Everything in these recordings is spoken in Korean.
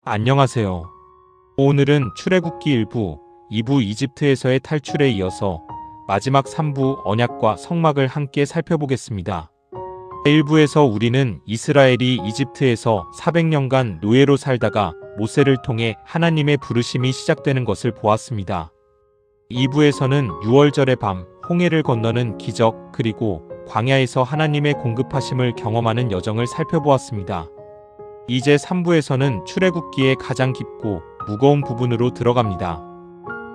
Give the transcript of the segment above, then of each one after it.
안녕하세요. 오늘은 출애굽기 1부, 2부 이집트에서의 탈출에 이어서 마지막 3부 언약과 성막을 함께 살펴보겠습니다. 1부에서 우리는 이스라엘이 이집트에서 400년간 노예로 살다가 모세를 통해 하나님의 부르심이 시작되는 것을 보았습니다. 2부에서는 6월절의 밤, 홍해를 건너는 기적, 그리고 광야에서 하나님의 공급하심을 경험하는 여정을 살펴보았습니다. 이제 3부에서는 출애굽기의 가장 깊고 무거운 부분으로 들어갑니다.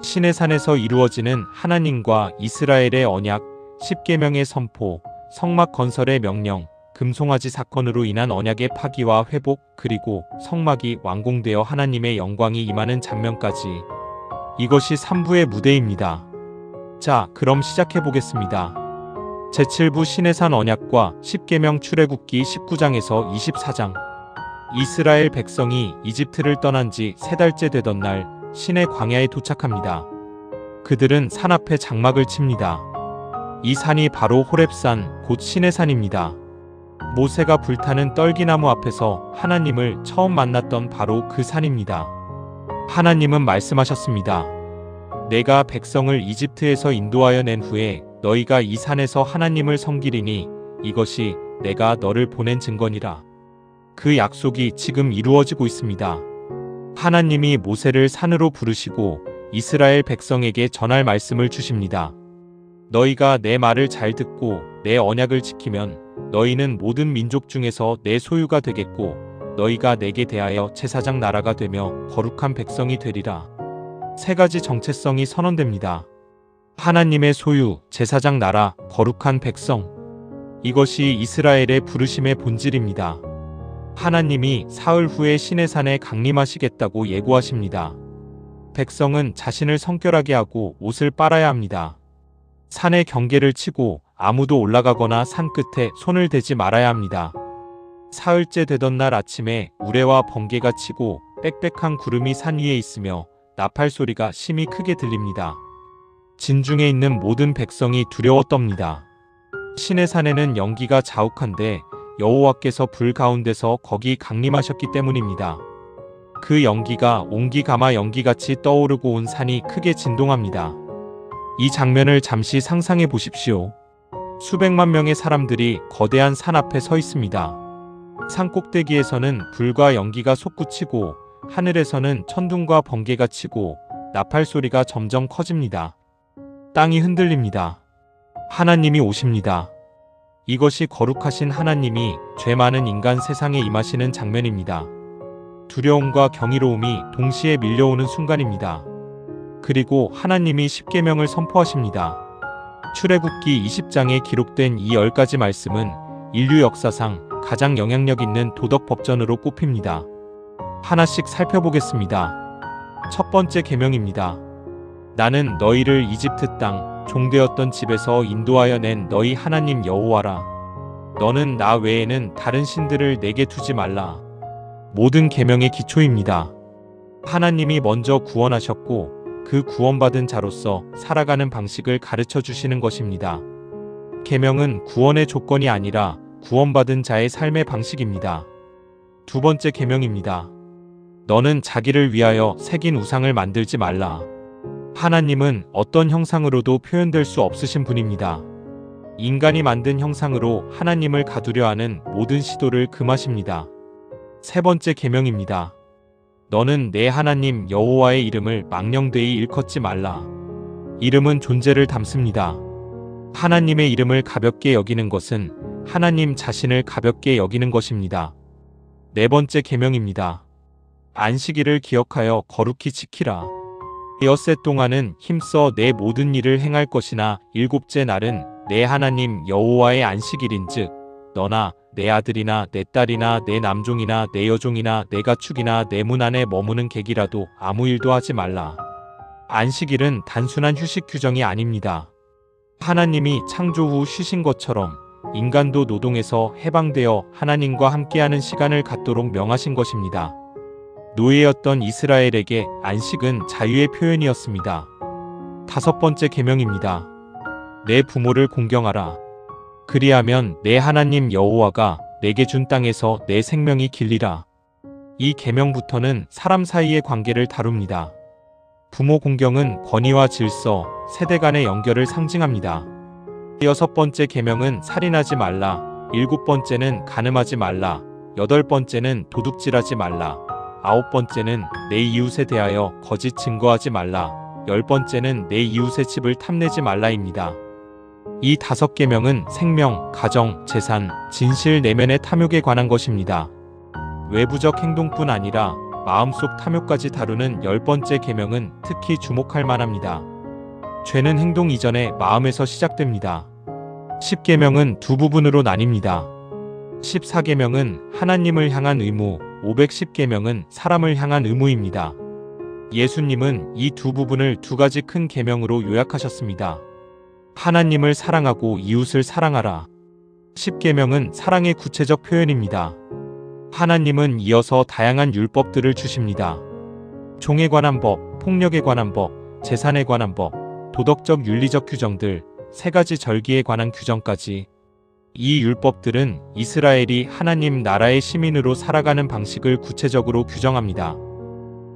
시내산에서 이루어지는 하나님과 이스라엘의 언약, 십계명의 선포, 성막 건설의 명령, 금송아지 사건으로 인한 언약의 파기와 회복, 그리고 성막이 완공되어 하나님의 영광이 임하는 장면까지. 이것이 3부의 무대입니다. 자, 그럼 시작해보겠습니다. 제7부 시내산 언약과 십계명 출애굽기 19장에서 24장. 이스라엘 백성이 이집트를 떠난 지 3달째 되던 날 시내 광야에 도착합니다. 그들은 산 앞에 장막을 칩니다. 이 산이 바로 호렙산, 곧 시내산입니다. 모세가 불타는 떨기나무 앞에서 하나님을 처음 만났던 바로 그 산입니다. 하나님은 말씀하셨습니다. 내가 백성을 이집트에서 인도하여 낸 후에 너희가 이 산에서 하나님을 섬기리니 이것이 내가 너를 보낸 증거니라. 그 약속이 지금 이루어지고 있습니다. 하나님이 모세를 산으로 부르시고 이스라엘 백성에게 전할 말씀을 주십니다. 너희가 내 말을 잘 듣고 내 언약을 지키면 너희는 모든 민족 중에서 내 소유가 되겠고 너희가 내게 대하여 제사장 나라가 되며 거룩한 백성이 되리라. 3가지 정체성이 선언됩니다. 하나님의 소유, 제사장 나라, 거룩한 백성. 이것이 이스라엘의 부르심의 본질입니다. 하나님이 사흘 후에 시내산에 강림하시겠다고 예고하십니다. 백성은 자신을 성결하게 하고 옷을 빨아야 합니다. 산의 경계를 치고 아무도 올라가거나 산 끝에 손을 대지 말아야 합니다. 사흘째 되던 날 아침에 우레와 번개가 치고 빽빽한 구름이 산 위에 있으며 나팔 소리가 심히 크게 들립니다. 진중에 있는 모든 백성이 두려워 떱니다. 시내산에는 연기가 자욱한데 여호와께서 불 가운데서 거기 강림하셨기 때문입니다. 그 연기가 옹기가마 연기같이 떠오르고 온 산이 크게 진동합니다. 이 장면을 잠시 상상해 보십시오. 수백만 명의 사람들이 거대한 산 앞에 서 있습니다. 산 꼭대기에서는 불과 연기가 솟구치고 하늘에서는 천둥과 번개가 치고 나팔 소리가 점점 커집니다. 땅이 흔들립니다. 하나님이 오십니다. 이것이 거룩하신 하나님이 죄 많은 인간 세상에 임하시는 장면입니다. 두려움과 경이로움이 동시에 밀려오는 순간입니다. 그리고 하나님이 십계명을 선포하십니다. 출애굽기 20장에 기록된 이 10가지 말씀은 인류 역사상 가장 영향력 있는 도덕 법전으로 꼽힙니다. 하나씩 살펴보겠습니다. 첫 번째 계명입니다. 나는 너희를 이집트 땅 종되었던 집에서 인도하여 낸 너희 하나님 여호와라. 너는 나 외에는 다른 신들을 내게 두지 말라. 모든 계명의 기초입니다. 하나님이 먼저 구원하셨고 그 구원받은 자로서 살아가는 방식을 가르쳐 주시는 것입니다. 계명은 구원의 조건이 아니라 구원받은 자의 삶의 방식입니다. 두 번째 계명입니다. 너는 자기를 위하여 새긴 우상을 만들지 말라. 하나님은 어떤 형상으로도 표현될 수 없으신 분입니다. 인간이 만든 형상으로 하나님을 가두려 하는 모든 시도를 금하십니다. 세 번째 계명입니다. 너는 내 하나님 여호와의 이름을 망령되이 일컫지 말라. 이름은 존재를 담습니다. 하나님의 이름을 가볍게 여기는 것은 하나님 자신을 가볍게 여기는 것입니다. 네 번째 계명입니다. 안식일을 기억하여 거룩히 지키라. 엿새 동안은 힘써 내 모든 일을 행할 것이나 7째 날은 내 하나님 여호와의 안식일인즉 너나 내 아들이나 내 딸이나 내 남종이나 내 여종이나 내 가축이나 내 문 안에 머무는 객이라도 아무 일도 하지 말라. 안식일은 단순한 휴식 규정이 아닙니다. 하나님이 창조 후 쉬신 것처럼 인간도 노동에서 해방되어 하나님과 함께하는 시간을 갖도록 명하신 것입니다. 노예였던 이스라엘에게 안식은 자유의 표현이었습니다. 다섯 번째 계명입니다. 내 부모를 공경하라. 그리하면 내 하나님 여호와가 내게 준 땅에서 내 생명이 길리라. 이 계명부터는 사람 사이의 관계를 다룹니다. 부모 공경은 권위와 질서, 세대 간의 연결을 상징합니다. 여섯 번째 계명은 살인하지 말라, 일곱 번째는 간음하지 말라, 여덟 번째는 도둑질하지 말라, 아홉 번째는 내 이웃에 대하여 거짓 증거하지 말라, 열 번째는 내 이웃의 집을 탐내지 말라입니다. 이 다섯 계명은 생명, 가정, 재산, 진실 내면의 탐욕에 관한 것입니다. 외부적 행동뿐 아니라 마음속 탐욕까지 다루는 열 번째 계명은 특히 주목할 만합니다. 죄는 행동 이전에 마음에서 시작됩니다. 10계명은 두 부분으로 나뉩니다. 14계명은 하나님을 향한 의무, 510계명은 사람을 향한 의무입니다. 예수님은 이 두 부분을 두 가지 큰 계명으로 요약하셨습니다. 하나님을 사랑하고 이웃을 사랑하라. 10계명은 사랑의 구체적 표현입니다. 하나님은 이어서 다양한 율법들을 주십니다. 종에 관한 법, 폭력에 관한 법, 재산에 관한 법, 도덕적 윤리적 규정들, 세 가지 절기에 관한 규정까지. 이 율법들은 이스라엘이 하나님 나라의 시민으로 살아가는 방식을 구체적으로 규정합니다.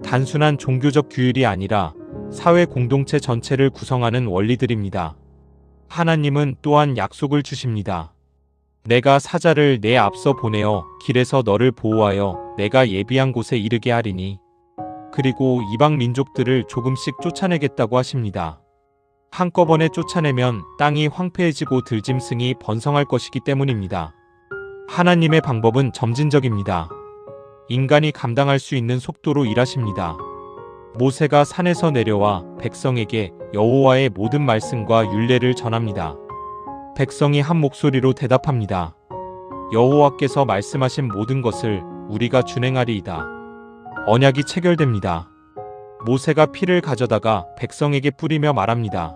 단순한 종교적 규율이 아니라 사회 공동체 전체를 구성하는 원리들입니다. 하나님은 또한 약속을 주십니다. 내가 사자를 내 앞서 보내어 길에서 너를 보호하여 내가 예비한 곳에 이르게 하리니. 그리고 이방 민족들을 조금씩 쫓아내겠다고 하십니다. 한꺼번에 쫓아내면 땅이 황폐해지고 들짐승이 번성할 것이기 때문입니다. 하나님의 방법은 점진적입니다. 인간이 감당할 수 있는 속도로 일하십니다. 모세가 산에서 내려와 백성에게 여호와의 모든 말씀과 율례를 전합니다. 백성이 한 목소리로 대답합니다. 여호와께서 말씀하신 모든 것을 우리가 준행하리이다. 언약이 체결됩니다. 모세가 피를 가져다가 백성에게 뿌리며 말합니다.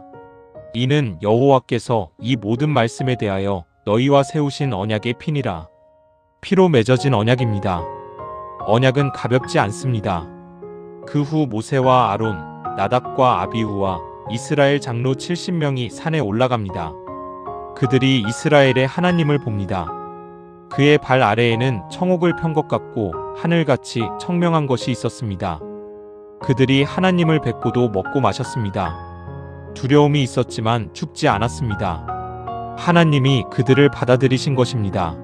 이는 여호와께서 이 모든 말씀에 대하여 너희와 세우신 언약의 피니라. 피로 맺어진 언약입니다. 언약은 가볍지 않습니다. 그 후 모세와 아론, 나답과 아비후와 이스라엘 장로 70명이 산에 올라갑니다. 그들이 이스라엘의 하나님을 봅니다. 그의 발 아래에는 청옥을 편 것 같고 하늘같이 청명한 것이 있었습니다. 그들이 하나님을 뵙고도 먹고 마셨습니다. 두려움이 있었지만 죽지 않았습니다. 하나님이 그들을 받아들이신 것입니다.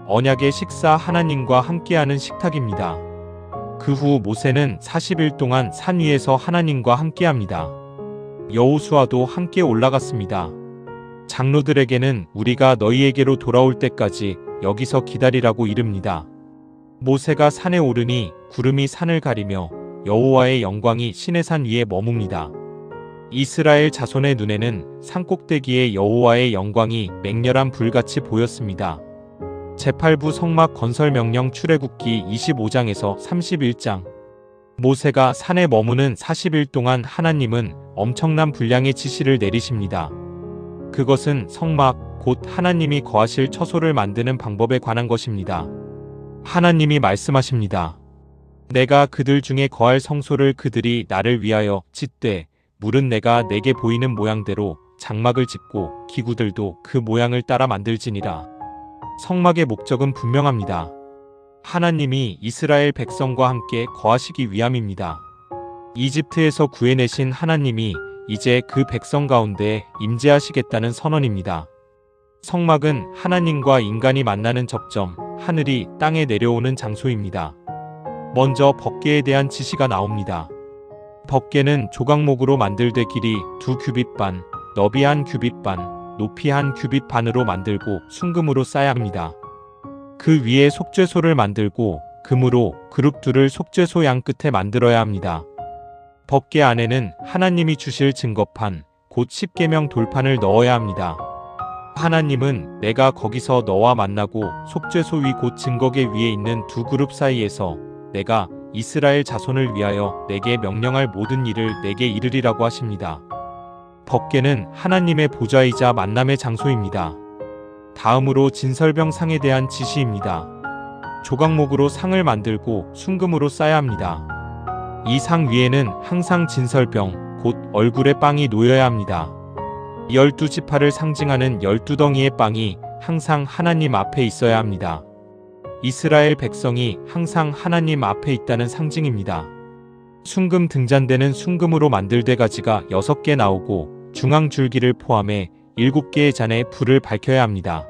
언약의 식사, 하나님과 함께하는 식탁입니다. 그 후 모세는 40일 동안 산 위에서 하나님과 함께합니다. 여호수아도 함께 올라갔습니다. 장로들에게는 우리가 너희에게로 돌아올 때까지 여기서 기다리라고 이릅니다. 모세가 산에 오르니 구름이 산을 가리며 여호와의 영광이 시내산 위에 머뭅니다. 이스라엘 자손의 눈에는 산꼭대기에 여호와의 영광이 맹렬한 불같이 보였습니다. 제8부 성막 건설 명령 출애굽기 25장에서 31장. 모세가 산에 머무는 40일 동안 하나님은 엄청난 분량의 지시를 내리십니다. 그것은 성막, 곧 하나님이 거하실 처소를 만드는 방법에 관한 것입니다. 하나님이 말씀하십니다. 내가 그들 중에 거할 성소를 그들이 나를 위하여 짓되 물은 내가 내게 보이는 모양대로 장막을 짓고 기구들도 그 모양을 따라 만들지니라. 성막의 목적은 분명합니다. 하나님이 이스라엘 백성과 함께 거하시기 위함입니다. 이집트에서 구해내신 하나님이 이제 그 백성 가운데 임재하시겠다는 선언입니다. 성막은 하나님과 인간이 만나는 접점, 하늘이 땅에 내려오는 장소입니다. 먼저 법궤에 대한 지시가 나옵니다. 법궤는 조각목으로 만들되 길이 2규빗 반, 너비 1규빗 반, 높이 1규빗 반으로 만들고 순금으로 쌓아야 합니다. 그 위에 속죄소를 만들고 금으로 그룹 둘을 속죄소 양 끝에 만들어야 합니다. 법궤 안에는 하나님이 주실 증거판, 곧 10계명 돌판을 넣어야 합니다. 하나님은 내가 거기서 너와 만나고 속죄소 위 곧 증거궤 위에 있는 두 그룹 사이에서 내가 이스라엘 자손을 위하여 내게 명령할 모든 일을 내게 이르리라고 하십니다. 법궤는 하나님의 보좌이자 만남의 장소입니다. 다음으로 진설병 상에 대한 지시입니다. 조각목으로 상을 만들고 순금으로 쌓아야 합니다. 이 상 위에는 항상 진설병, 곧 얼굴의 빵이 놓여야 합니다. 12지파를 상징하는 12덩이의 빵이 항상 하나님 앞에 있어야 합니다. 이스라엘 백성이 항상 하나님 앞에 있다는 상징입니다. 순금 등잔대는 순금으로 만들되 가지가 6개 나오고 중앙 줄기를 포함해 7개의 잔에 불을 밝혀야 합니다.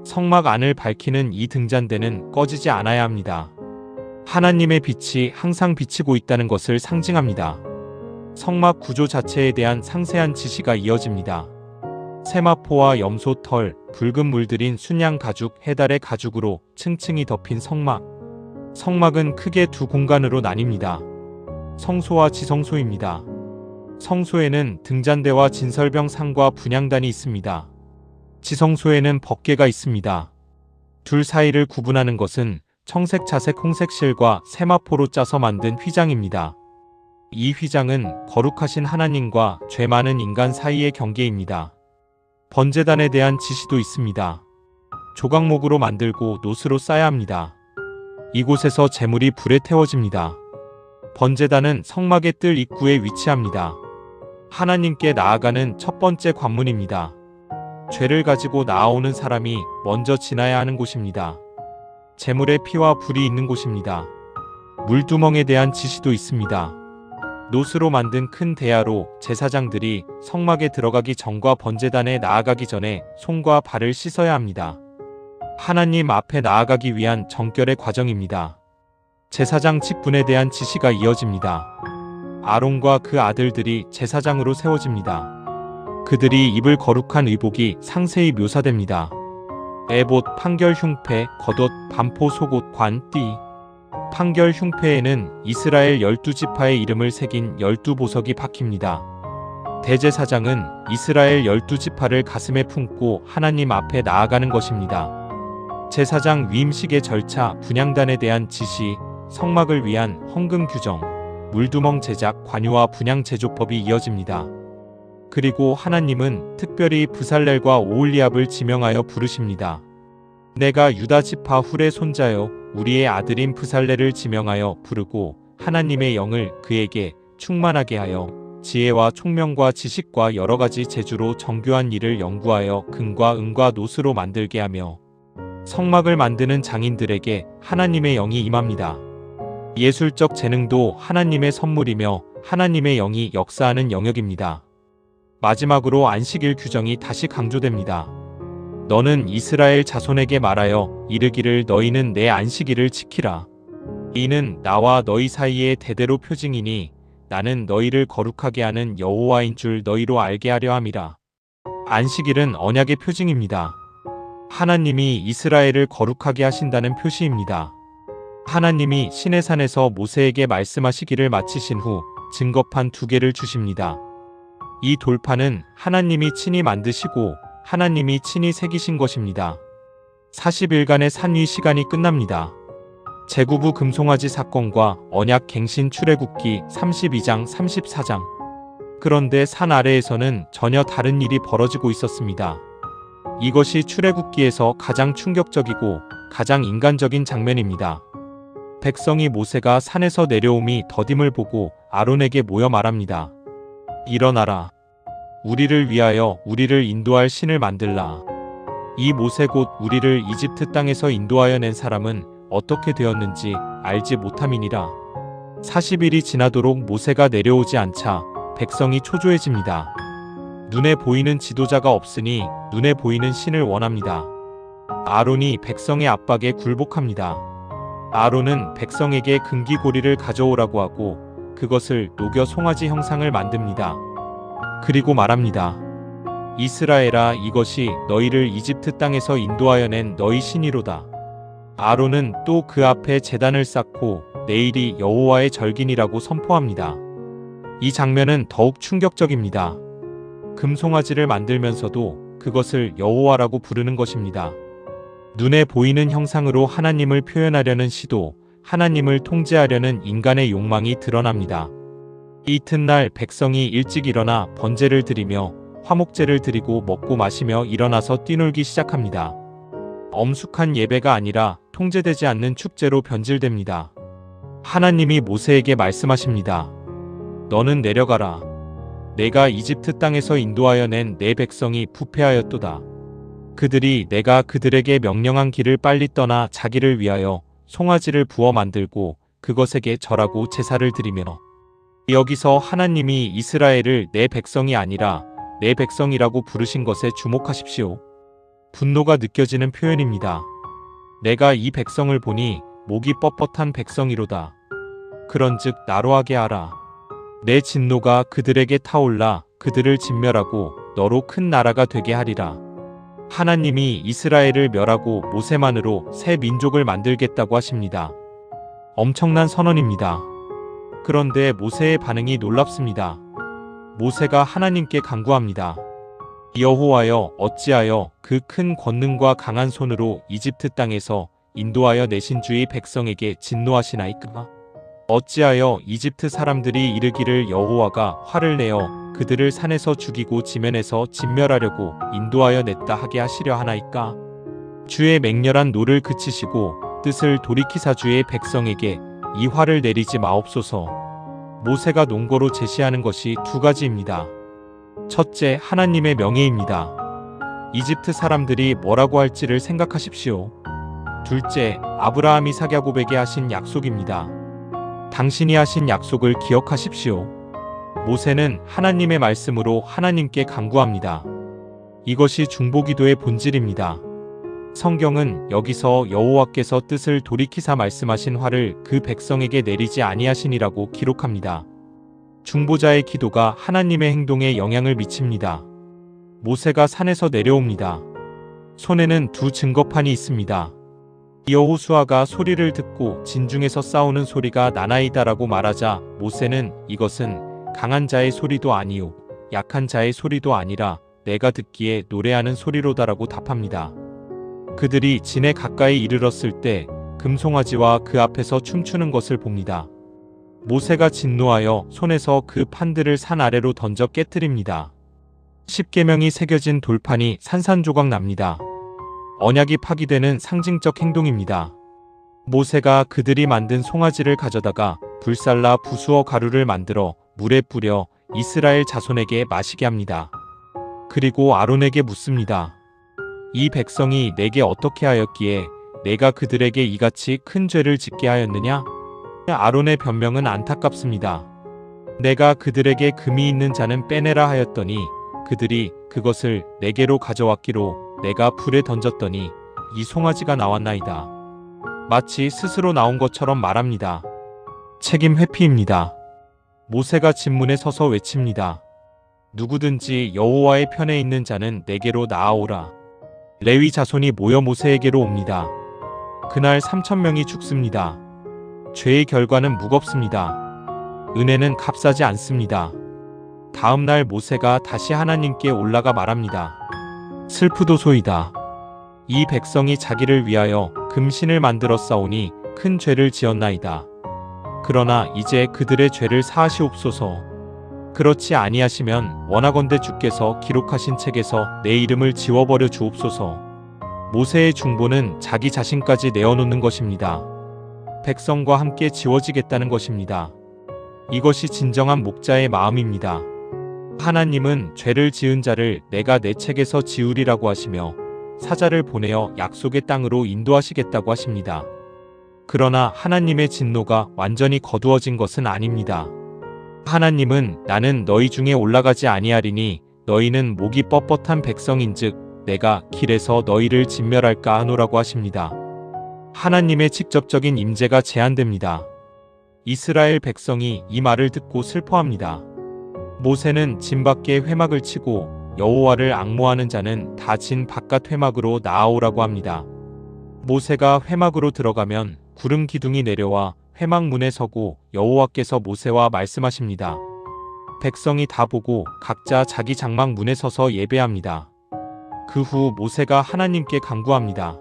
성막 안을 밝히는 이 등잔대는 꺼지지 않아야 합니다. 하나님의 빛이 항상 비치고 있다는 것을 상징합니다. 성막 구조 자체에 대한 상세한 지시가 이어집니다. 세마포와 염소 털, 붉은 물들인 순양 가죽, 해달의 가죽으로 층층이 덮인 성막. 성막은 크게 두 공간으로 나뉩니다. 성소와 지성소입니다. 성소에는 등잔대와 진설병 상과 분향단이 있습니다. 지성소에는 법궤가 있습니다. 둘 사이를 구분하는 것은 청색, 자색, 홍색 실과 세마포로 짜서 만든 휘장입니다. 이 휘장은 거룩하신 하나님과 죄 많은 인간 사이의 경계입니다. 번제단에 대한 지시도 있습니다. 조각목으로 만들고 노스로 쌓아야 합니다. 이곳에서 제물이 불에 태워집니다. 번제단은 성막의 뜰 입구에 위치합니다. 하나님께 나아가는 첫 번째 관문입니다. 죄를 가지고 나아오는 사람이 먼저 지나야 하는 곳입니다. 제물의 피와 불이 있는 곳입니다. 물두멍에 대한 지시도 있습니다. 노스로 만든 큰 대야로 제사장들이 성막에 들어가기 전과 번제단에 나아가기 전에 손과 발을 씻어야 합니다. 하나님 앞에 나아가기 위한 정결의 과정입니다. 제사장 직분에 대한 지시가 이어집니다. 아론과 그 아들들이 제사장으로 세워집니다. 그들이 입을 거룩한 의복이 상세히 묘사됩니다. 에봇, 판결 흉패, 겉옷, 반포 속옷, 관, 띠. 판결 흉패에는 이스라엘 12지파의 이름을 새긴 12보석이 박힙니다. 대제사장은 이스라엘 12지파를 가슴에 품고 하나님 앞에 나아가는 것입니다. 제사장 위임식의 절차, 분향단에 대한 지시, 성막을 위한 헌금 규정, 물두멍 제작, 관유와 분향 제조법이 이어집니다. 그리고 하나님은 특별히 브살렐과 오홀리압을 지명하여 부르십니다. 내가 유다 지파 훌의 손자여 우리의 아들인 브살렐을 지명하여 부르고 하나님의 영을 그에게 충만하게 하여 지혜와 총명과 지식과 여러 가지 재주로 정교한 일을 연구하여 금과 은과 노스로 만들게 하며 성막을 만드는 장인들에게 하나님의 영이 임합니다. 예술적 재능도 하나님의 선물이며 하나님의 영이 역사하는 영역입니다. 마지막으로 안식일 규정이 다시 강조됩니다. 너는 이스라엘 자손에게 말하여 이르기를 너희는 내 안식일을 지키라. 이는 나와 너희 사이에 대대로 표징이니 나는 너희를 거룩하게 하는 여호와인 줄 너희로 알게 하려 함이라. 안식일은 언약의 표징입니다. 하나님이 이스라엘을 거룩하게 하신다는 표시입니다. 하나님이 시내산에서 모세에게 말씀하시기를 마치신 후 증거판 2개를 주십니다. 이 돌판은 하나님이 친히 만드시고 하나님이 친히 새기신 것입니다. 40일간의 산위 시간이 끝납니다. 제구부 금송아지 사건과 언약 갱신 출애굽기 32장 34장. 그런데 산 아래에서는 전혀 다른 일이 벌어지고 있었습니다. 이것이 출애굽기에서 가장 충격적이고 가장 인간적인 장면입니다. 백성이 모세가 산에서 내려옴이 더딤을 보고 아론에게 모여 말합니다. 일어나라. 우리를 위하여 우리를 인도할 신을 만들라. 이 모세 곧 우리를 이집트 땅에서 인도하여 낸 사람은 어떻게 되었는지 알지 못함이니라. 40일이 지나도록 모세가 내려오지 않자 백성이 초조해집니다. 눈에 보이는 지도자가 없으니 눈에 보이는 신을 원합니다. 아론이 백성의 압박에 굴복합니다. 아론은 백성에게 금기고리를 가져오라고 하고 그것을 녹여 송아지 형상을 만듭니다. 그리고 말합니다. 이스라엘아, 이것이 너희를 이집트 땅에서 인도하여 낸 너희 신이로다. 아론은 또 그 앞에 제단을 쌓고 내일이 여호와의 절기니라고 선포합니다. 이 장면은 더욱 충격적입니다. 금송아지를 만들면서도 그것을 여호와라고 부르는 것입니다. 눈에 보이는 형상으로 하나님을 표현하려는 시도, 하나님을 통제하려는 인간의 욕망이 드러납니다. 이튿날 백성이 일찍 일어나 번제를 드리며 화목제를 드리고 먹고 마시며 일어나서 뛰놀기 시작합니다. 엄숙한 예배가 아니라 통제되지 않는 축제로 변질됩니다. 하나님이 모세에게 말씀하십니다. 너는 내려가라. 내가 이집트 땅에서 인도하여 낸 내 백성이 부패하였도다. 그들이 내가 그들에게 명령한 길을 빨리 떠나 자기를 위하여 송아지를 부어 만들고 그것에게 절하고 제사를 드리며 여기서 하나님이 이스라엘을 내 백성이 아니라 내 백성이라고 부르신 것에 주목하십시오. 분노가 느껴지는 표현입니다. 내가 이 백성을 보니 목이 뻣뻣한 백성이로다. 그런즉 나로 하게 하라. 내 진노가 그들에게 타올라 그들을 진멸하고 너로 큰 나라가 되게 하리라. 하나님이 이스라엘을 멸하고 모세만으로 새 민족을 만들겠다고 하십니다. 엄청난 선언입니다. 그런데 모세의 반응이 놀랍습니다. 모세가 하나님께 간구합니다. 여호와여, 어찌하여 그 큰 권능과 강한 손으로 이집트 땅에서 인도하여 내신 주의 백성에게 진노하시나이까? 어찌하여 이집트 사람들이 이르기를 여호와가 화를 내어 그들을 산에서 죽이고 지면에서 진멸하려고 인도하여 냈다 하게 하시려 하나이까? 주의 맹렬한 노를 그치시고 뜻을 돌이키사 주의 백성에게 이 화를 내리지 마옵소서. 모세가 논거로 제시하는 것이 두 가지입니다. 첫째, 하나님의 명예입니다. 이집트 사람들이 뭐라고 할지를 생각하십시오. 둘째, 아브라함 이삭 야곱에게 하신 약속입니다. 당신이 하신 약속을 기억하십시오. 모세는 하나님의 말씀으로 하나님께 간구합니다. 이것이 중보기도의 본질입니다. 성경은 여기서 여호와께서 뜻을 돌이키사 말씀하신 화를 그 백성에게 내리지 아니하시니라고 기록합니다. 중보자의 기도가 하나님의 행동에 영향을 미칩니다. 모세가 산에서 내려옵니다. 손에는 두 증거판이 있습니다. 여호수아가 소리를 듣고 진중에서 싸우는 소리가 나나이다라고 말하자 모세는 이것은 강한 자의 소리도 아니요 약한 자의 소리도 아니라 내가 듣기에 노래하는 소리로다라고 답합니다. 그들이 진에 가까이 이르렀을 때 금송아지와 그 앞에서 춤추는 것을 봅니다. 모세가 진노하여 손에서 그 판들을 산 아래로 던져 깨뜨립니다. 십계명이 새겨진 돌판이 산산조각 납니다. 언약이 파기되는 상징적 행동입니다. 모세가 그들이 만든 송아지를 가져다가 불살라 부수어 가루를 만들어 물에 뿌려 이스라엘 자손에게 마시게 합니다. 그리고 아론에게 묻습니다. 이 백성이 내게 어떻게 하였기에 내가 그들에게 이같이 큰 죄를 짓게 하였느냐? 아론의 변명은 안타깝습니다. 내가 그들에게 금이 있는 자는 빼내라 하였더니 그들이 그것을 내게로 가져왔기로 내가 불에 던졌더니 이 송아지가 나왔나이다. 마치 스스로 나온 것처럼 말합니다. 책임 회피입니다. 모세가 진문에 서서 외칩니다. 누구든지 여호와의 편에 있는 자는 내게로 나아오라. 레위 자손이 모여 모세에게로 옵니다. 그날 3,000명이 죽습니다. 죄의 결과는 무겁습니다. 은혜는 값싸지 않습니다. 다음 날 모세가 다시 하나님께 올라가 말합니다. 슬프도소이다. 이 백성이 자기를 위하여 금신을 만들어 싸우니 큰 죄를 지었나이다. 그러나 이제 그들의 죄를 사하시옵소서. 그렇지 아니하시면 원하건대 주께서 기록하신 책에서 내 이름을 지워버려 주옵소서. 모세의 중보는 자기 자신까지 내어놓는 것입니다. 백성과 함께 지워지겠다는 것입니다. 이것이 진정한 목자의 마음입니다. 하나님은 죄를 지은 자를 내가 내 책에서 지우리라고 하시며 사자를 보내어 약속의 땅으로 인도하시겠다고 하십니다. 그러나 하나님의 진노가 완전히 거두어진 것은 아닙니다. 하나님은 나는 너희 중에 올라가지 아니하리니 너희는 목이 뻣뻣한 백성인즉 내가 길에서 너희를 진멸할까 하노라고 하십니다. 하나님의 직접적인 임재가 제한됩니다. 이스라엘 백성이 이 말을 듣고 슬퍼합니다. 모세는 진 밖에 회막을 치고 여호와를 앙모하는 자는 다 진 바깥 회막으로 나아오라고 합니다. 모세가 회막으로 들어가면 구름 기둥이 내려와 회막 문에 서고 여호와께서 모세와 말씀하십니다. 백성이 다 보고 각자 자기 장막 문에 서서 예배합니다. 그 후 모세가 하나님께 간구합니다.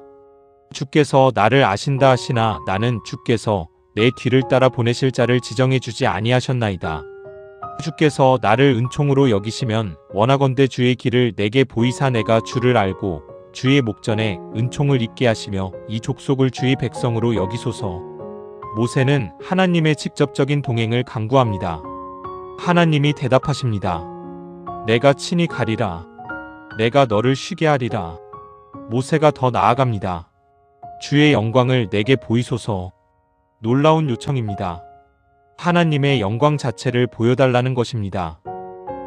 주께서 나를 아신다 하시나 나는 주께서 내 뒤를 따라 보내실 자를 지정해 주지 아니하셨나이다. 주께서 나를 은총으로 여기시면 원하건대 주의 길을 내게 보이사 내가 주를 알고 주의 목전에 은총을 입게 하시며 이 족속을 주의 백성으로 여기소서. 모세는 하나님의 직접적인 동행을 간구합니다. 하나님이 대답하십니다. 내가 친히 가리라. 내가 너를 쉬게 하리라. 모세가 더 나아갑니다. 주의 영광을 내게 보이소서. 놀라운 요청입니다. 하나님의 영광 자체를 보여달라는 것입니다.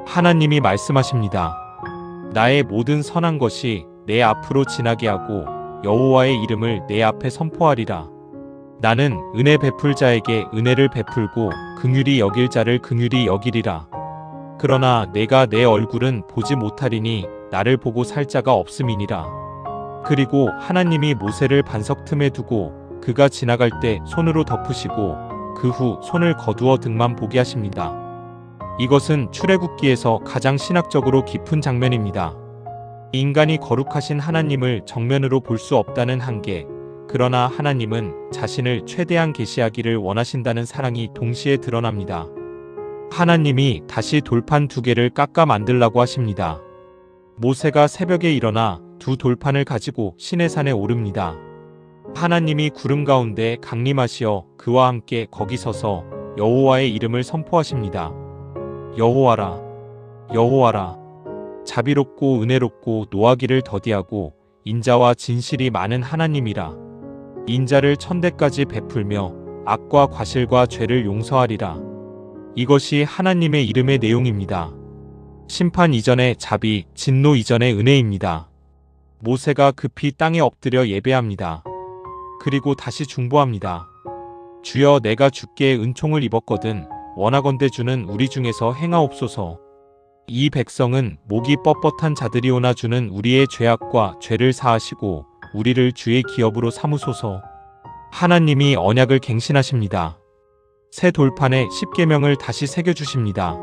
하나님이 말씀하십니다. 나의 모든 선한 것이 내 앞으로 지나게 하고 여호와의 이름을 내 앞에 선포하리라. 나는 은혜 베풀 자에게 은혜를 베풀고 긍휼히 여길 자를 긍휼히 여기리라. 그러나 내가 내 얼굴은 보지 못하리니 나를 보고 살 자가 없음이니라. 그리고 하나님이 모세를 반석 틈에 두고 그가 지나갈 때 손으로 덮으시고 그 후 손을 거두어 등만 보게 하십니다. 이것은 출애굽기에서 가장 신학적으로 깊은 장면입니다. 인간이 거룩하신 하나님을 정면으로 볼 수 없다는 한계, 그러나 하나님은 자신을 최대한 계시하기를 원하신다는 사랑이 동시에 드러납니다. 하나님이 다시 돌판 2개를 깎아 만들라고 하십니다. 모세가 새벽에 일어나 2 돌판을 가지고 시내산에 오릅니다. 하나님이 구름 가운데 강림하시어 그와 함께 거기 서서 여호와의 이름을 선포하십니다. 여호와라, 여호와라. 자비롭고 은혜롭고 노하기를 더디하고 인자와 진실이 많은 하나님이라. 인자를 천대까지 베풀며 악과 과실과 죄를 용서하리라. 이것이 하나님의 이름의 내용입니다. 심판 이전의 자비, 진노 이전의 은혜입니다. 모세가 급히 땅에 엎드려 예배합니다. 그리고 다시 중보합니다. 주여, 내가 주께 은총을 입었거든 원하건대 주는 우리 중에서 행하옵소서. 이 백성은 목이 뻣뻣한 자들이오나 주는 우리의 죄악과 죄를 사하시고 우리를 주의 기업으로 삼으소서. 하나님이 언약을 갱신하십니다. 새 돌판에 십계명을 다시 새겨주십니다.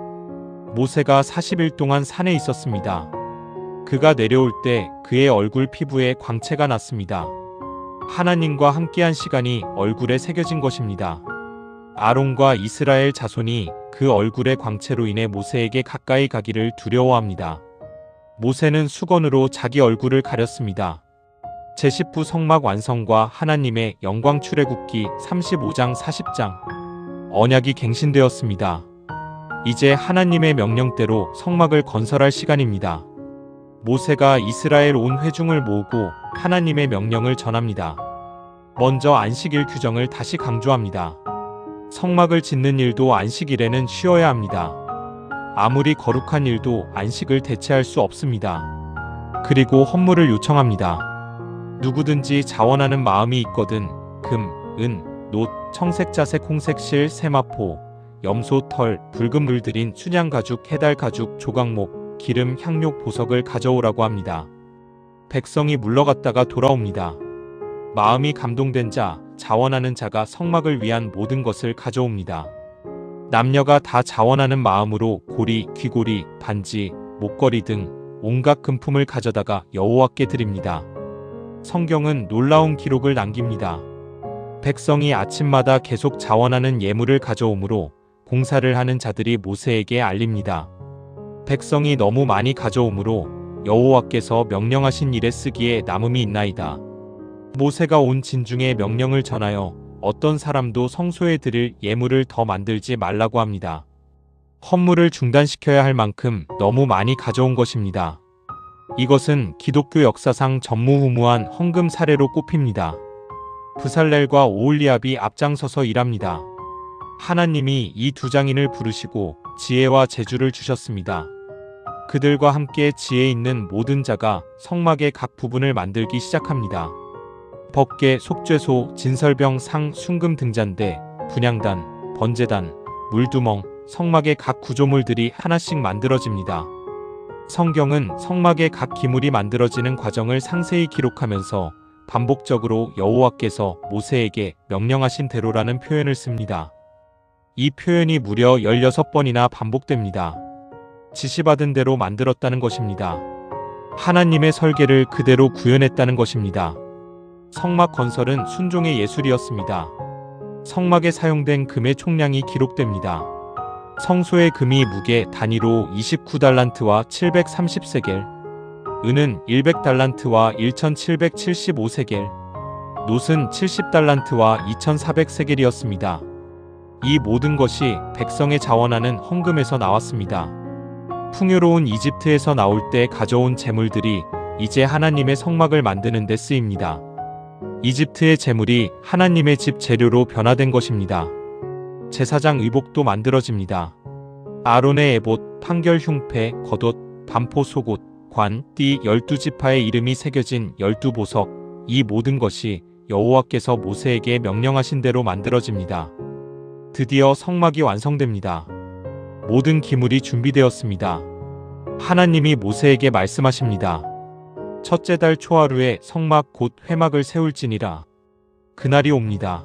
모세가 40일 동안 산에 있었습니다. 그가 내려올 때 그의 얼굴 피부에 광채가 났습니다. 하나님과 함께한 시간이 얼굴에 새겨진 것입니다. 아론과 이스라엘 자손이 그 얼굴의 광채로 인해 모세에게 가까이 가기를 두려워합니다. 모세는 수건으로 자기 얼굴을 가렸습니다. 제10부 성막 완성과 하나님의 영광. 출애굽기 35장 40장. 언약이 갱신되었습니다. 이제 하나님의 명령대로 성막을 건설할 시간입니다. 모세가 이스라엘 온 회중을 모으고 하나님의 명령을 전합니다. 먼저 안식일 규정을 다시 강조합니다. 성막을 짓는 일도 안식일에는 쉬어야 합니다. 아무리 거룩한 일도 안식을 대체할 수 없습니다. 그리고 헌물을 요청합니다. 누구든지 자원하는 마음이 있거든 금, 은, 놋, 청색, 자색, 홍색 실, 세마포, 염소 털, 붉은 물 들인 순양 가죽, 해달 가죽, 조각목, 기름, 향료, 보석을 가져오라고 합니다. 백성이 물러갔다가 돌아옵니다. 마음이 감동된 자, 자원하는 자가 성막을 위한 모든 것을 가져옵니다. 남녀가 다 자원하는 마음으로 고리, 귀고리, 반지, 목걸이 등 온갖 금품을 가져다가 여호와께 드립니다. 성경은 놀라운 기록을 남깁니다. 백성이 아침마다 계속 자원하는 예물을 가져오므로 공사를 하는 자들이 모세에게 알립니다. 백성이 너무 많이 가져오므로 여호와께서 명령하신 일에 쓰기에 남음이 있나이다. 모세가 온 진중에 명령을 전하여 어떤 사람도 성소에 드릴 예물을 더 만들지 말라고 합니다. 헌물을 중단시켜야 할 만큼 너무 많이 가져온 것입니다. 이것은 기독교 역사상 전무후무한 헌금 사례로 꼽힙니다. 브살렐과 오홀리압이 앞장서서 일합니다. 하나님이 이 2장인을 부르시고 지혜와 재주를 주셨습니다. 그들과 함께 지혜 있는 모든 자가 성막의 각 부분을 만들기 시작합니다. 법궤, 속죄소, 진설병, 상, 순금 등잔대, 분향단, 번제단, 물두멍, 성막의 각 구조물들이 하나씩 만들어집니다. 성경은 성막의 각 기물이 만들어지는 과정을 상세히 기록하면서 반복적으로 여호와께서 모세에게 명령하신 대로라는 표현을 씁니다. 이 표현이 무려 16번이나 반복됩니다. 지시받은 대로 만들었다는 것입니다. 하나님의 설계를 그대로 구현했다는 것입니다. 성막 건설은 순종의 예술이었습니다. 성막에 사용된 금의 총량이 기록됩니다. 성소의 금이 무게 단위로 29달란트와 730세겔, 은은 100달란트와 1775세겔, 놋은 70달란트와 2400세겔이었습니다. 이 모든 것이 백성의 자원하는 헌금에서 나왔습니다. 풍요로운 이집트에서 나올 때 가져온 재물들이 이제 하나님의 성막을 만드는 데 쓰입니다. 이집트의 재물이 하나님의 집 재료로 변화된 것입니다. 제사장 의복도 만들어집니다. 아론의 에봇, 판결 흉패, 겉옷, 반포 속옷, 관, 띠 12지파의 이름이 새겨진 12보석, 이 모든 것이 여호와께서 모세에게 명령하신 대로 만들어집니다. 드디어 성막이 완성됩니다. 모든 기물이 준비되었습니다. 하나님이 모세에게 말씀하십니다. 첫째 달 초하루에 성막 곧 회막을 세울지니라. 그날이 옵니다.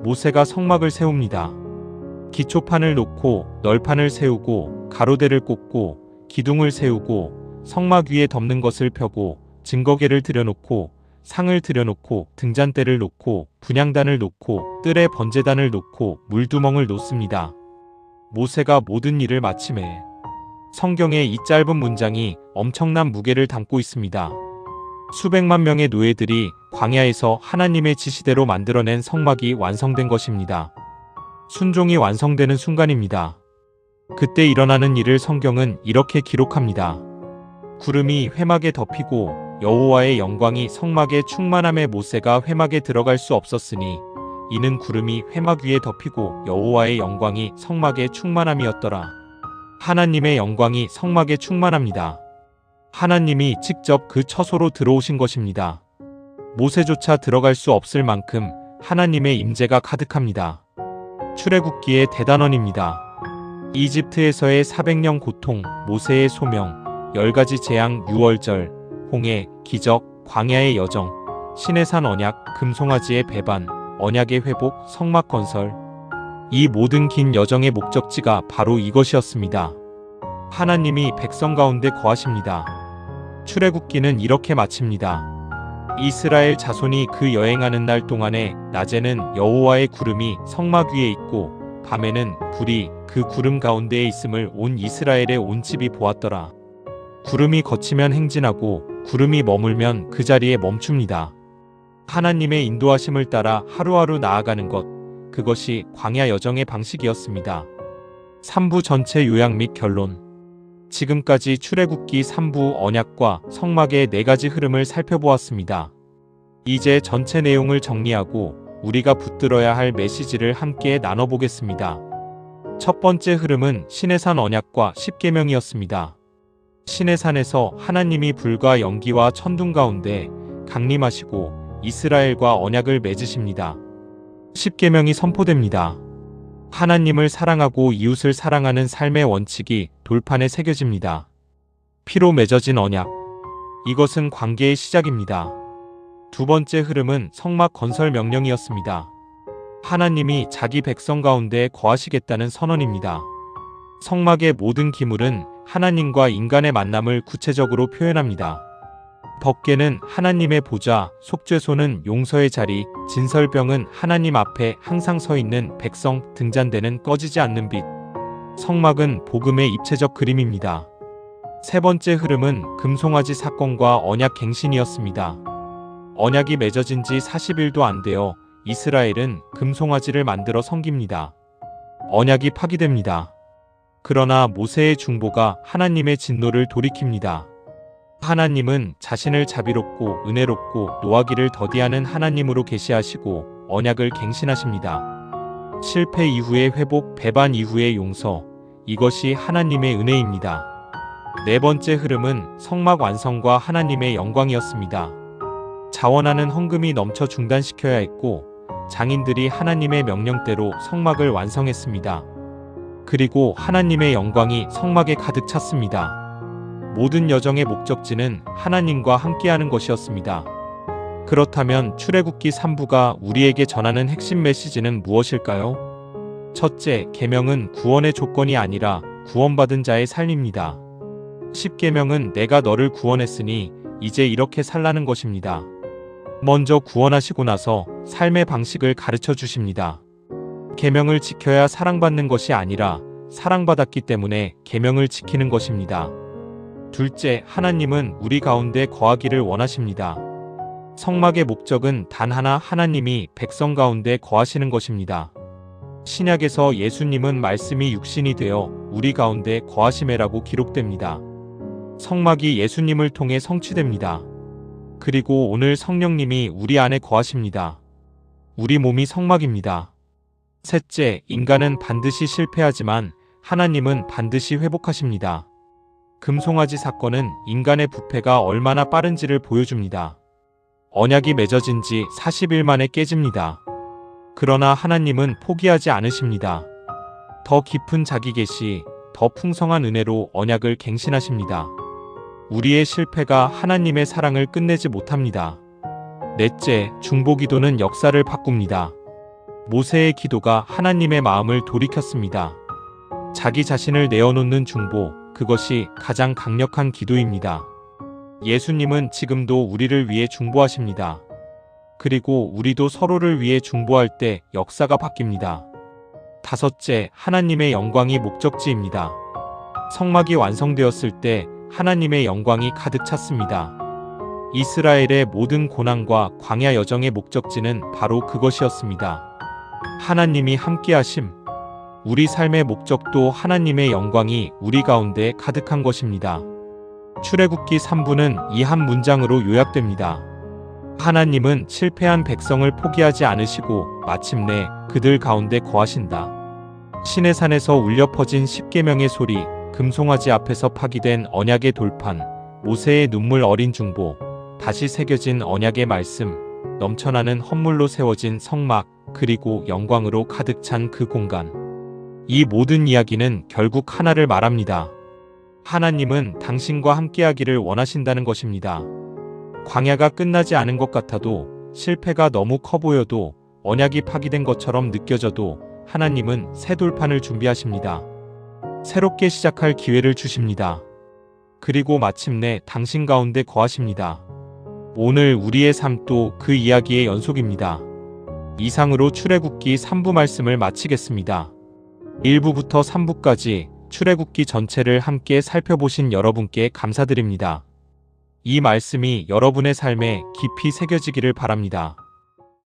모세가 성막을 세웁니다. 기초판을 놓고 널판을 세우고 가로대를 꽂고 기둥을 세우고 성막 위에 덮는 것을 펴고 증거계를 들여놓고 상을 들여놓고 등잔대를 놓고 분향단을 놓고 뜰에 번제단을 놓고 물두멍을 놓습니다. 모세가 모든 일을 마침에 성경의 이 짧은 문장이 엄청난 무게를 담고 있습니다. 수백만 명의 노예들이 광야에서 하나님의 지시대로 만들어낸 성막이 완성된 것입니다. 순종이 완성되는 순간입니다. 그때 일어나는 일을 성경은 이렇게 기록합니다. 구름이 회막에 덮이고 여호와의 영광이 성막에 충만함에 모세가 회막에 들어갈 수 없었으니 이는 구름이 회막 위에 덮이고 여호와의 영광이 성막에 충만함이었더라. 하나님의 영광이 성막에 충만합니다. 하나님이 직접 그 처소로 들어오신 것입니다. 모세조차 들어갈 수 없을 만큼 하나님의 임재가 가득합니다. 출애굽기의 대단원입니다. 이집트에서의 400년 고통, 모세의 소명, 10가지 재앙, 6월절, 홍해, 기적, 광야의 여정, 시내산 언약, 금송아지의 배반, 언약의 회복, 성막 건설. 이 모든 긴 여정의 목적지가 바로 이것이었습니다. 하나님이 백성 가운데 거하십니다. 출애굽기는 이렇게 마칩니다. 이스라엘 자손이 그 여행하는 날 동안에 낮에는 여호와의 구름이 성막 위에 있고 밤에는 불이 그 구름 가운데에 있음을 온 이스라엘의 온 집이 보았더라. 구름이 걷히면 행진하고 구름이 머물면 그 자리에 멈춥니다. 하나님의 인도하심을 따라 하루하루 나아가는 것, 그것이 광야 여정의 방식이었습니다. 3부 전체 요약 및 결론. 지금까지 출애굽기 3부 언약과 성막의 4가지 흐름을 살펴보았습니다. 이제 전체 내용을 정리하고 우리가 붙들어야 할 메시지를 함께 나눠보겠습니다. 첫 번째 흐름은 시내산 언약과 십계명이었습니다. 시내산에서 하나님이 불과 연기와 천둥 가운데 강림하시고 이스라엘과 언약을 맺으십니다. 십계명이 선포됩니다. 하나님을 사랑하고 이웃을 사랑하는 삶의 원칙이 돌판에 새겨집니다. 피로 맺어진 언약. 이것은 관계의 시작입니다. 두 번째 흐름은 성막 건설 명령이었습니다. 하나님이 자기 백성 가운데 거하시겠다는 선언입니다. 성막의 모든 기물은 하나님과 인간의 만남을 구체적으로 표현합니다. 법궤는 하나님의 보좌, 속죄소는 용서의 자리, 진설병은 하나님 앞에 항상 서 있는 백성, 등잔대는 꺼지지 않는 빛. 성막은 복음의 입체적 그림입니다. 세 번째 흐름은 금송아지 사건과 언약 갱신이었습니다. 언약이 맺어진 지 40일도 안 되어 이스라엘은 금송아지를 만들어 섬깁니다. 언약이 파기됩니다. 그러나 모세의 중보가 하나님의 진노를 돌이킵니다. 하나님은 자신을 자비롭고 은혜롭고 노하기를 더디하는 하나님으로 계시하시고 언약을 갱신하십니다. 실패 이후의 회복, 배반 이후의 용서, 이것이 하나님의 은혜입니다. 네 번째 흐름은 성막 완성과 하나님의 영광이었습니다. 자원하는 헌금이 넘쳐 중단시켜야 했고 장인들이 하나님의 명령대로 성막을 완성했습니다. 그리고 하나님의 영광이 성막에 가득 찼습니다. 모든 여정의 목적지는 하나님과 함께하는 것이었습니다. 그렇다면 출애굽기 3부가 우리에게 전하는 핵심 메시지는 무엇일까요? 첫째, 계명은 구원의 조건이 아니라 구원받은 자의 삶입니다. 십계명은 내가 너를 구원했으니 이제 이렇게 살라는 것입니다. 먼저 구원하시고 나서 삶의 방식을 가르쳐 주십니다. 계명을 지켜야 사랑받는 것이 아니라 사랑받았기 때문에 계명을 지키는 것입니다. 둘째, 하나님은 우리 가운데 거하기를 원하십니다. 성막의 목적은 단 하나, 하나님이 백성 가운데 거하시는 것입니다. 신약에서 예수님은 말씀이 육신이 되어 우리 가운데 거하심이라고 기록됩니다. 성막이 예수님을 통해 성취됩니다. 그리고 오늘 성령님이 우리 안에 거하십니다. 우리 몸이 성막입니다. 셋째, 인간은 반드시 실패하지만 하나님은 반드시 회복하십니다. 금송아지 사건은 인간의 부패가 얼마나 빠른지를 보여줍니다. 언약이 맺어진 지 40일 만에 깨집니다. 그러나 하나님은 포기하지 않으십니다. 더 깊은 자기 계시, 더 풍성한 은혜로 언약을 갱신하십니다. 우리의 실패가 하나님의 사랑을 끝내지 못합니다. 넷째, 중보기도는 역사를 바꿉니다. 모세의 기도가 하나님의 마음을 돌이켰습니다. 자기 자신을 내어놓는 중보, 그것이 가장 강력한 기도입니다. 예수님은 지금도 우리를 위해 중보하십니다. 그리고 우리도 서로를 위해 중보할 때 역사가 바뀝니다. 다섯째, 하나님의 영광이 목적지입니다. 성막이 완성되었을 때 하나님의 영광이 가득 찼습니다. 이스라엘의 모든 고난과 광야 여정의 목적지는 바로 그것이었습니다. 하나님이 함께하심. 우리 삶의 목적도 하나님의 영광이 우리 가운데 가득한 것입니다. 출애굽기 3부는 이 한 문장으로 요약됩니다. 하나님은 실패한 백성을 포기하지 않으시고 마침내 그들 가운데 거하신다. 시내산에서 울려 퍼진 십계명의 소리, 금송아지 앞에서 파기된 언약의 돌판, 모세의 눈물 어린 중보, 다시 새겨진 언약의 말씀, 넘쳐나는 헌물로 세워진 성막, 그리고 영광으로 가득 찬 그 공간. 이 모든 이야기는 결국 하나를 말합니다. 하나님은 당신과 함께하기를 원하신다는 것입니다. 광야가 끝나지 않은 것 같아도, 실패가 너무 커 보여도, 언약이 파기된 것처럼 느껴져도 하나님은 새 돌판을 준비하십니다. 새롭게 시작할 기회를 주십니다. 그리고 마침내 당신 가운데 거하십니다. 오늘 우리의 삶도 그 이야기의 연속입니다. 이상으로 출애굽기 3부 말씀을 마치겠습니다. 1부부터 3부까지 출애굽기 전체를 함께 살펴보신 여러분께 감사드립니다. 이 말씀이 여러분의 삶에 깊이 새겨지기를 바랍니다.